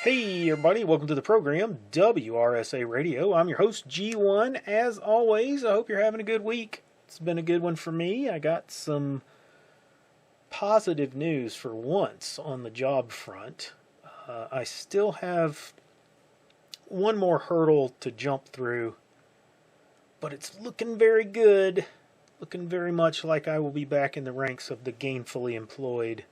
Hey everybody, welcome to the program, WRSA Radio. I'm your host, G1. As always, I hope you're having a good week. It's been a good one for me. I got some positive news for once on the job front. I still have one more hurdle to jump through, but it's looking very good. Looking very much like I will be back in the ranks of the gainfully employed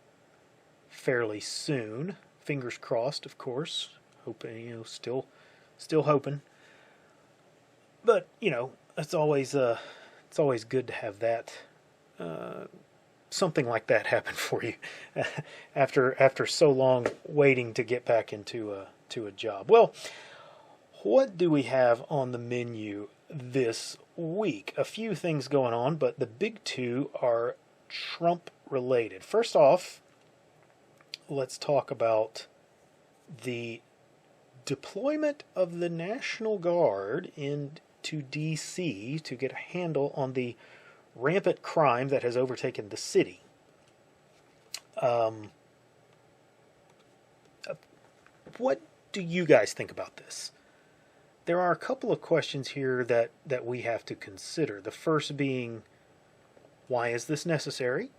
fairly soon. Fingers crossed, of course. Hoping, still hoping. But it's always good to have that something like that happen for you after so long waiting to get back into a job. Well, what do we have on the menu this week? A few things going on, but the big two are Trump related. First off, let's talk about the deployment of the National Guard into D.C. to get a handle on the rampant crime that has overtaken the city. What do you guys think about this? There are a couple of questions here that we have to consider. The first being, why is this necessary?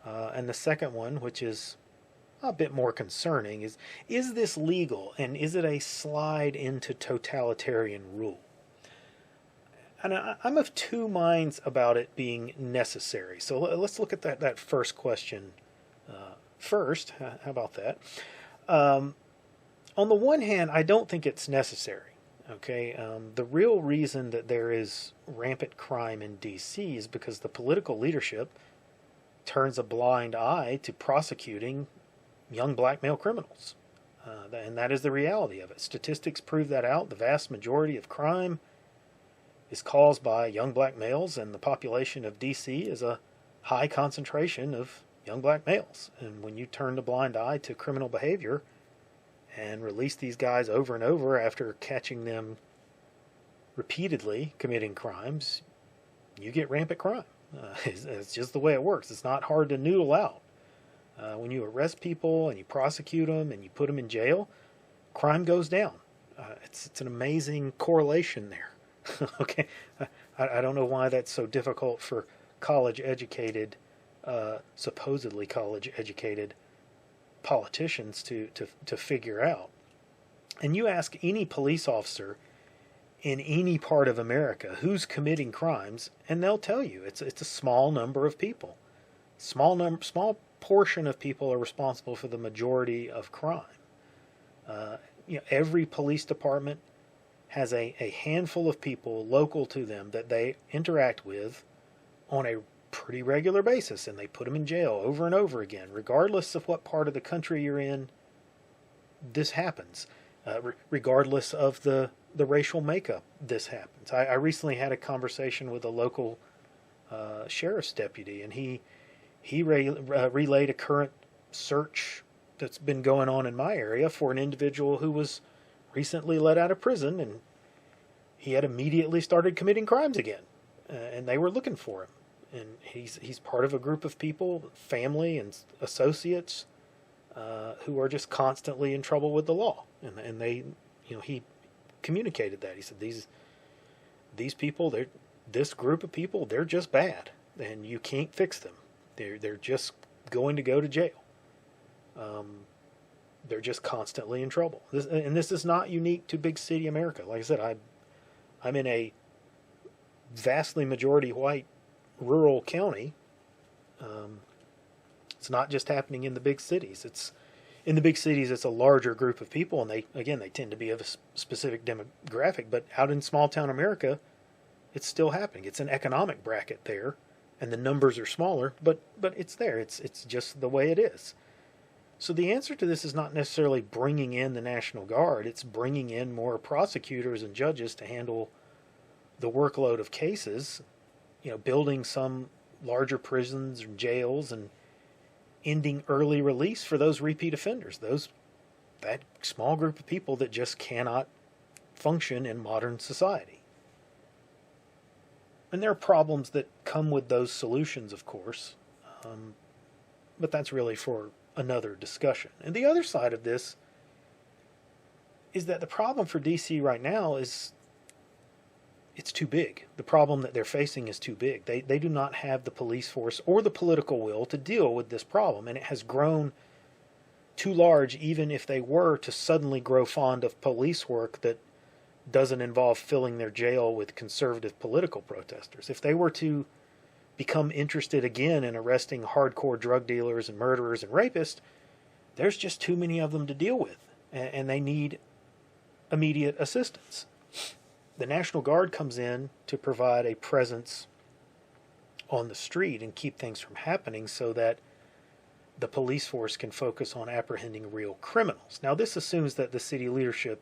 And the second one, which is a bit more concerning, is this legal, and is it a slide into totalitarian rule? And I'm of two minds about it being necessary. So let's look at that first question first. How about that? On the one hand, I don't think it's necessary. Okay, the real reason that there is rampant crime in D.C. is because the political leadership turns a blind eye to prosecuting young black male criminals. And that is the reality of it. Statistics prove that out. The vast majority of crime is caused by young black males, and the population of D.C. is a high concentration of young black males. And when you turn a blind eye to criminal behavior and release these guys over and over after catching them repeatedly committing crimes, you get rampant crime. It's just the way it works. It's not hard to noodle out. When you arrest people and you prosecute them and you put them in jail, crime goes down. It's an amazing correlation there. Okay, I don't know why that's so difficult for college-educated, supposedly college-educated politicians to figure out. And you ask any police officer in any part of America who's committing crimes, and they'll tell you it's a small number of people. Small portion of people are responsible for the majority of crime. Every police department has a handful of people local to them that they interact with on a pretty regular basis, and they put them in jail over and over again. Regardless of what part of the country you're in, this happens. Regardless of the racial makeup, this happens. I recently had a conversation with a local sheriff's deputy, and he relayed a current search that's been going on in my area for an individual who was recently let out of prison, and he had immediately started committing crimes again, and they were looking for him. And he's part of a group of people, family and associates, who are just constantly in trouble with the law. And they, he communicated that. He said these people, this group of people, they're just bad, and you can't fix them. They're just going to go to jail. They're just constantly in trouble. This is not unique to big city America. Like I said, I'm in a vastly majority white rural county. It's not just happening in the big cities. In the big cities, it's a larger group of people, and they tend to be of a specific demographic. But out in small town America, it's still happening. It's an economic bracket there, and the numbers are smaller, but it's there. It's just the way it is. So the answer to this is not necessarily bringing in the National Guard. It's bringing in more prosecutors and judges to handle the workload of cases, building some larger prisons and jails, and ending early release for those repeat offenders, that small group of people that just cannot function in modern society. And there are problems that come with those solutions, of course, but that's really for another discussion. And the other side of this is that the problem for DC right now is it's too big. The problem that they're facing is too big. They do not have the police force or the political will to deal with this problem, and it has grown too large even if they were to suddenly grow fond of police work that doesn't involve filling their jail with conservative political protesters. If they were to become interested again in arresting hardcore drug dealers and murderers and rapists, there's just too many of them to deal with, and they need immediate assistance. The National Guard comes in to provide a presence on the street and keep things from happening so that the police force can focus on apprehending real criminals. Now, this assumes that the city leadership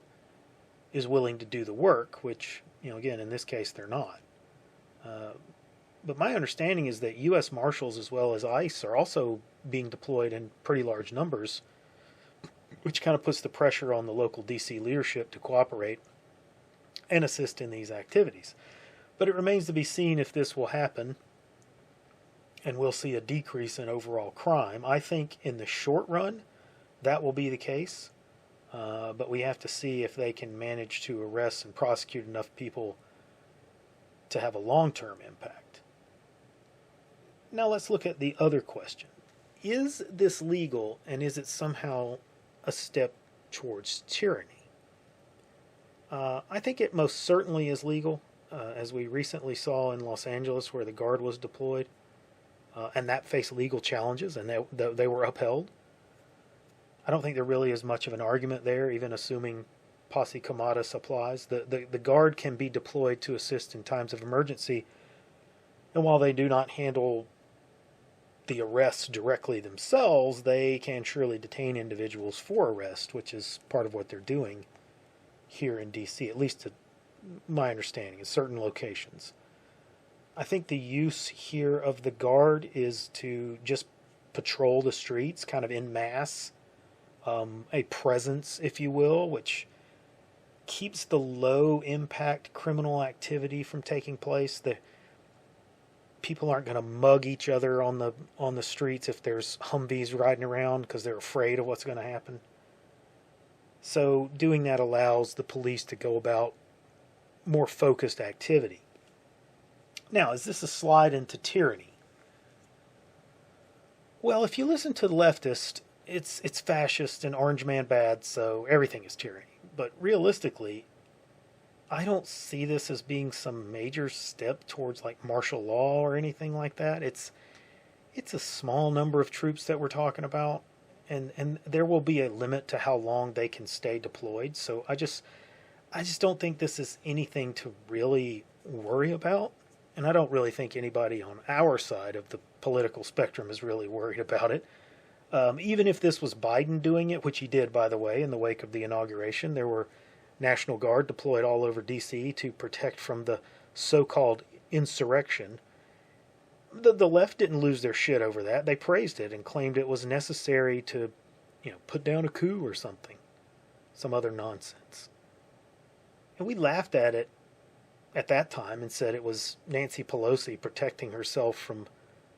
is willing to do the work, which, again, in this case, they're not. But my understanding is that U.S. Marshals as well as ICE are also being deployed in pretty large numbers, which kind of puts the pressure on the local D.C. leadership to cooperate and assist in these activities. But it remains to be seen if this will happen, and we'll see a decrease in overall crime. I think in the short run, that will be the case, but we have to see if they can manage to arrest and prosecute enough people to have a long-term impact. Now let's look at the other question. Is this legal, and is it somehow a step towards tyranny? I think it most certainly is legal, as we recently saw in Los Angeles where the Guard was deployed, and that faced legal challenges, and they were upheld. I don't think there really is much of an argument there, even assuming posse comitatus applies. The Guard can be deployed to assist in times of emergency, and while they do not handle the arrests directly themselves, they can surely detain individuals for arrest, which is part of what they're doing here in D.C., at least to my understanding, in certain locations. I think the use here of the Guard is to just patrol the streets, kind of en masse, a presence, if you will, which keeps the low-impact criminal activity from taking place. The people aren't going to mug each other on the streets if there's Humvees riding around because they're afraid of what's going to happen. So doing that allows the police to go about more focused activity. Now, is this a slide into tyranny? Well, if you listen to the leftist, it's fascist and orange man bad, so everything is tyranny. But realistically, I don't see this as being some major step towards like martial law or anything like that. It's a small number of troops that we're talking about, and there will be a limit to how long they can stay deployed. So I just don't think this is anything to really worry about. And I don't really think anybody on our side of the political spectrum is really worried about it. Even if this was Biden doing it, which he did, by the way, in the wake of the inauguration, there were National Guard deployed all over D.C. to protect from the so-called insurrection. The left didn't lose their shit over that. They praised it and claimed it was necessary to, put down a coup or something. Some other nonsense. And we laughed at it at that time and said it was Nancy Pelosi protecting herself from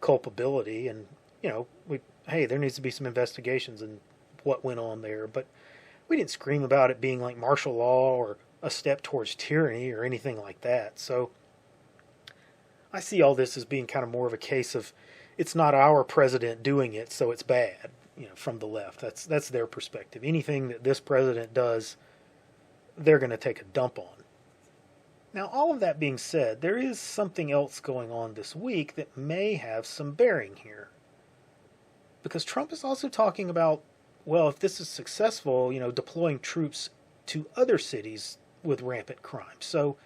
culpability, and there needs to be some investigations in what went on there, but we didn't scream about it being like martial law or a step towards tyranny or anything like that. So I see all this as being kind of more of a case of it's not our president doing it, so it's bad, from the left. That's their perspective. Anything that this president does, they're going to take a dump on. Now, all of that being said, there is something else going on this week that may have some bearing here. Because Trump is also talking about, well, if this is successful, deploying troops to other cities with rampant crime. So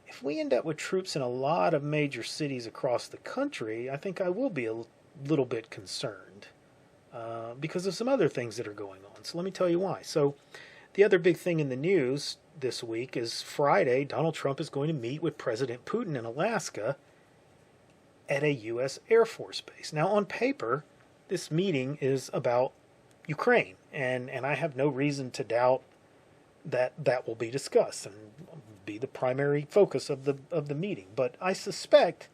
if we end up with troops in a lot of major cities across the country, I think I will be a little bit concerned because of some other things that are going on. So let me tell you why. So the other big thing in the news this week is Friday, Donald Trump is going to meet with President Putin in Alaska at a U.S. Air Force base. Now, on paper, this meeting is about Ukraine, and I have no reason to doubt that will be discussed and be the primary focus of the meeting. But I suspect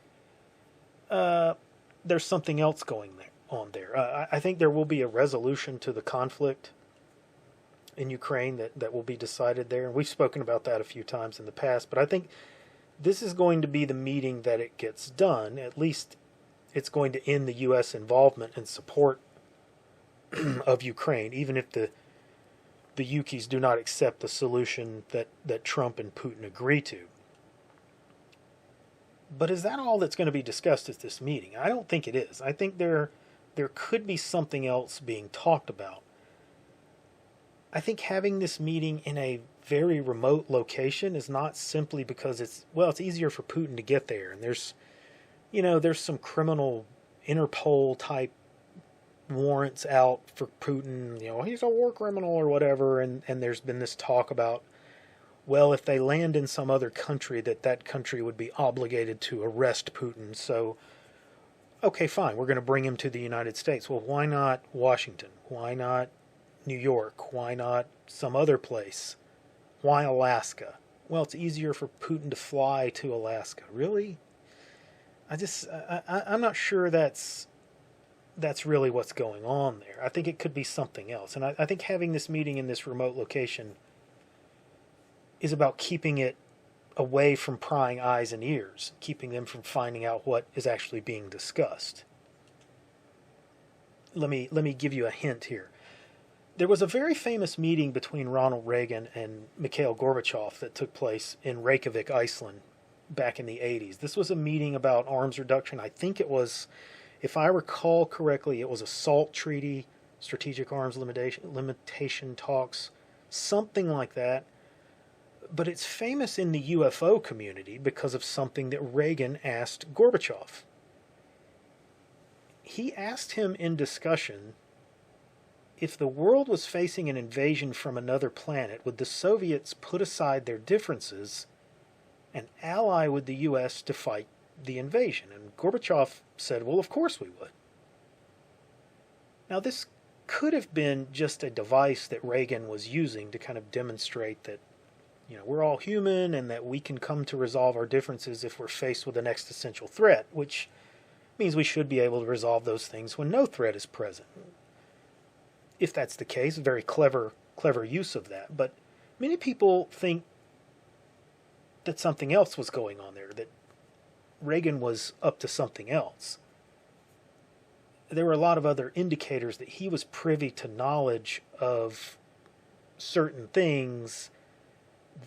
there's something else going on there. I think there will be a resolution to the conflict in Ukraine that will be decided there. And we've spoken about that a few times in the past, but I think this is going to be the meeting that it gets done. At least it's going to end the U.S. involvement and support of Ukraine, even if the Ukis do not accept the solution that Trump and Putin agree to. But is that all that's going to be discussed at this meeting? I don't think it is. I think there could be something else being talked about. I think having this meeting in a very remote location is not simply because it's easier for Putin to get there, and there's some criminal Interpol type warrants out for Putin, he's a war criminal or whatever, and there's been this talk about, well, if they land in some other country, that country would be obligated to arrest Putin, so okay, fine, we're going to bring him to the United States. Well, why not Washington? Why not New York? Why not some other place? Why Alaska? Well, it's easier for Putin to fly to Alaska. Really? I'm not sure that's really what's going on there. I think it could be something else. And I think having this meeting in this remote location is about keeping it away from prying eyes and ears, keeping them from finding out what is actually being discussed. Let me give you a hint here. There was a very famous meeting between Ronald Reagan and Mikhail Gorbachev that took place in Reykjavik, Iceland, back in the 80s. This was a meeting about arms reduction. I think it was, if I recall correctly, it was a SALT treaty, strategic arms limitation talks, something like that. But it's famous in the UFO community because of something that Reagan asked Gorbachev. He asked him in discussion, if the world was facing an invasion from another planet, would the Soviets put aside their differences and ally with the U.S. to fight the invasion? And Gorbachev said, well, of course we would. Now, this could have been just a device that Reagan was using to kind of demonstrate that, we're all human and that we can come to resolve our differences if we're faced with an existential threat, which means we should be able to resolve those things when no threat is present. If that's the case, very clever use of that. But many people think that something else was going on there, that Reagan was up to something else. There were a lot of other indicators that he was privy to knowledge of certain things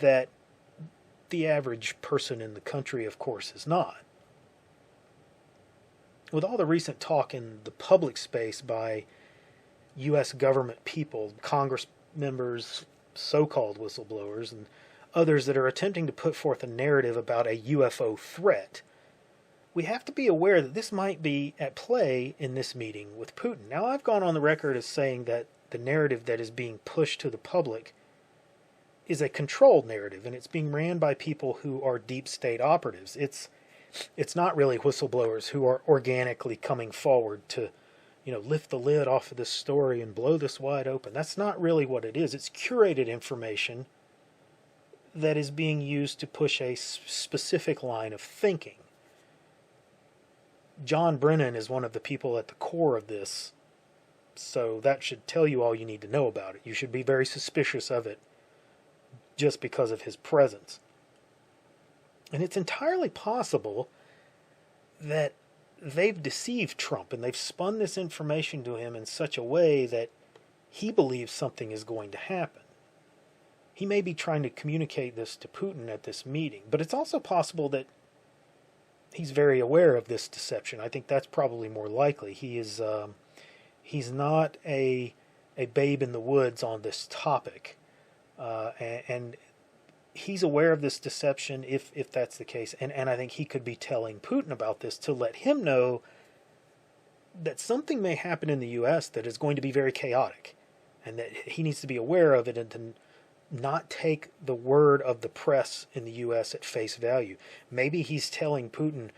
that the average person in the country, of course, is not. With all the recent talk in the public space by U.S. government people, Congress members, so-called whistleblowers, and others that are attempting to put forth a narrative about a UFO threat, we have to be aware that this might be at play in this meeting with Putin. Now, I've gone on the record as saying that the narrative that is being pushed to the public is a controlled narrative, and it's being ran by people who are deep state operatives. It's not really whistleblowers who are organically coming forward to lift the lid off of this story and blow this wide open. That's not really what it is. It's curated information that is being used to push a specific line of thinking. John Brennan is one of the people at the core of this, so that should tell you all you need to know about it. You should be very suspicious of it just because of his presence. And it's entirely possible that they've deceived Trump and they've spun this information to him in such a way that he believes something is going to happen. He may be trying to communicate this to Putin at this meeting, but it's also possible that he's very aware of this deception. I think that's probably more likely. He's not a babe in the woods on this topic, and he's aware of this deception if that's the case. And I think he could be telling Putin about this to let him know that something may happen in the U.S. that is going to be very chaotic, and that he needs to be aware of it and to not take the word of the press in the U.S. at face value. Maybe he's telling Putin,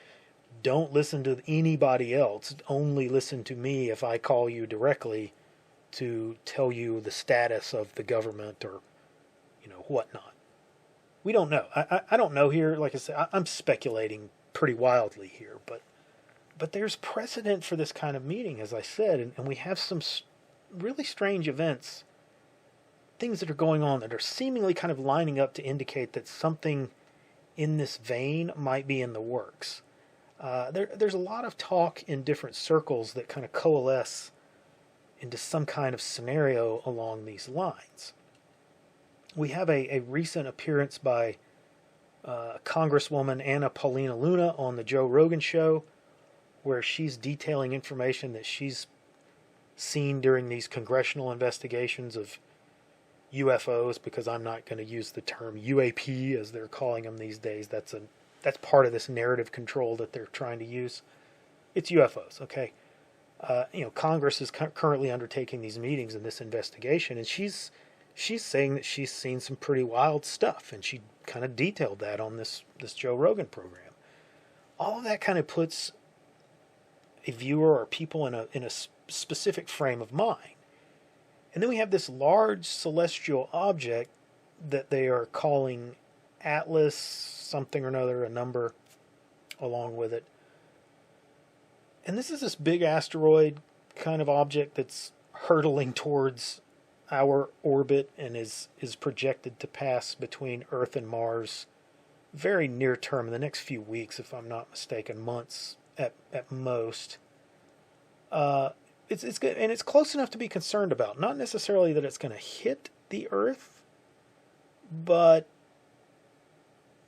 don't listen to anybody else, only listen to me if I call you directly to tell you the status of the government or, whatnot. We don't know. I don't know here. Like I said, I'm speculating pretty wildly here, but there's precedent for this kind of meeting, as I said, and we have some really strange events things that are going on that are seemingly kind of lining up to indicate that something in this vein might be in the works. There's a lot of talk in different circles that kind of coalesce into some kind of scenario along these lines. We have a recent appearance by Congresswoman Anna Paulina Luna on the Joe Rogan show, where she's detailing information that she's seen during these congressional investigations of UFOs, because I'm not going to use the term UAP as they're calling them these days. That's part of this narrative control that they're trying to use. It's UFOs, okay? Congress is currently undertaking these meetings and this investigation, and she's saying that she's seen some pretty wild stuff, and she kind of detailed that on this Joe Rogan program. All of that kind of puts a viewer or people in a specific frame of mind. And then we have this large celestial object that they are calling Atlas something or another, a number along with it. And this is this big asteroid kind of object that's hurtling towards our orbit and is projected to pass between Earth and Mars very near term, in the next few weeks, if I'm not mistaken, months at most. It's good, and it's close enough to be concerned about. Not necessarily that it's going to hit the Earth, but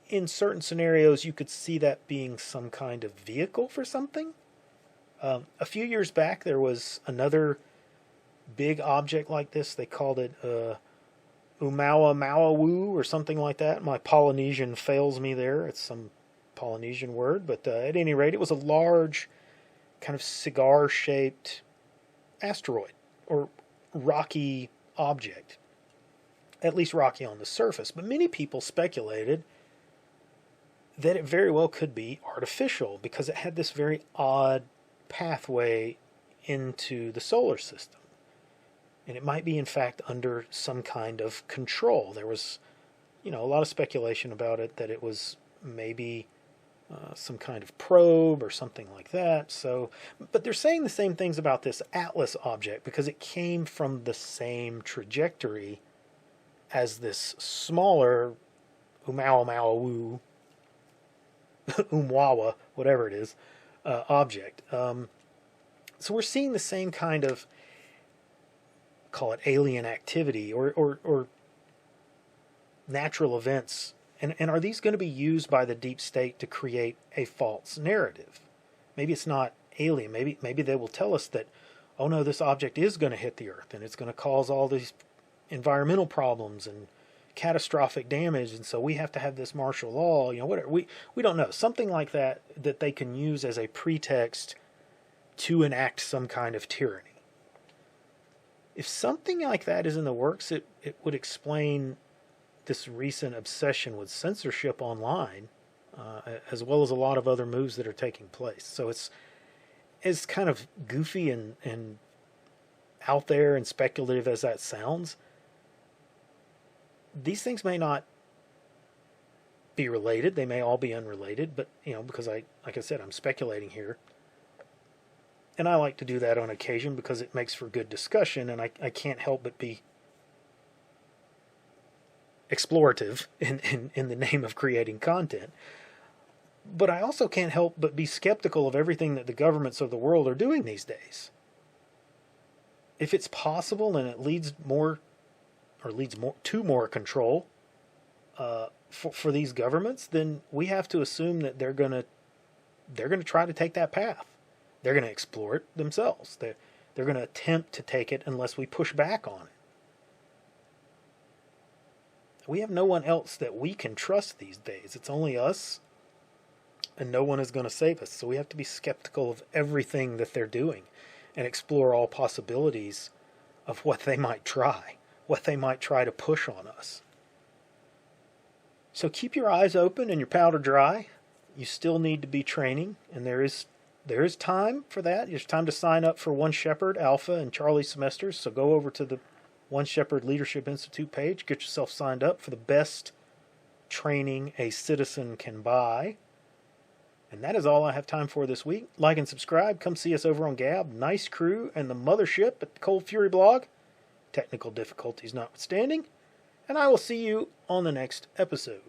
in certain scenarios you could see that being some kind of vehicle for something. A few years back there was another big object like this. They called it Umawa or something like that. My Polynesian fails me there. It's some Polynesian word, but at any rate, it was a large kind of cigar-shaped asteroid or rocky object, at least rocky on the surface. But many people speculated that it very well could be artificial because it had this very odd pathway into the solar system. And it might be, in fact, under some kind of control. There was, a lot of speculation about it, that it was maybe some kind of probe or something like that. So, but they're saying the same things about this Atlas object because it came from the same trajectory as this smaller Umwawa, whatever it is, object. So we're seeing the same kind of, call it alien activity or natural events. And are these going to be used by the deep state to create a false narrative? Maybe it's not alien. Maybe they will tell us that, oh no, this object is going to hit the Earth and it's going to cause all these environmental problems and catastrophic damage, and so we have to have this martial law. Whatever. We don't know. Something like that they can use as a pretext to enact some kind of tyranny. If something like that is in the works, it would explain this recent obsession with censorship online, as well as a lot of other moves that are taking place. So it's kind of goofy and out there and speculative as that sounds. These things may not be related. They may all be unrelated, but, because like I said, I'm speculating here. And I like to do that on occasion because it makes for good discussion, and I can't help but be explorative in the name of creating content. But I also can't help but be skeptical of everything that the governments of the world are doing these days. If it's possible and it leads to more control for these governments, then we have to assume that they're going to try to take that path. They're going to explore it themselves. They're going to attempt to take it unless we push back on it. We have no one else that we can trust these days. It's only us, and no one is going to save us. So we have to be skeptical of everything that they're doing and explore all possibilities of what they might try to push on us. So keep your eyes open and your powder dry. You still need to be training, and there is time for that. There's time to sign up for One Shepherd, Alpha, and Charlie semesters. So go over to the One Shepherd Leadership Institute page. Get yourself signed up for the best training a citizen can buy. And that is all I have time for this week. Like and subscribe. Come see us over on Gab, Nice Crew, and the Mothership at the Cold Fury blog. technical difficulties notwithstanding, and I will see you on the next episode.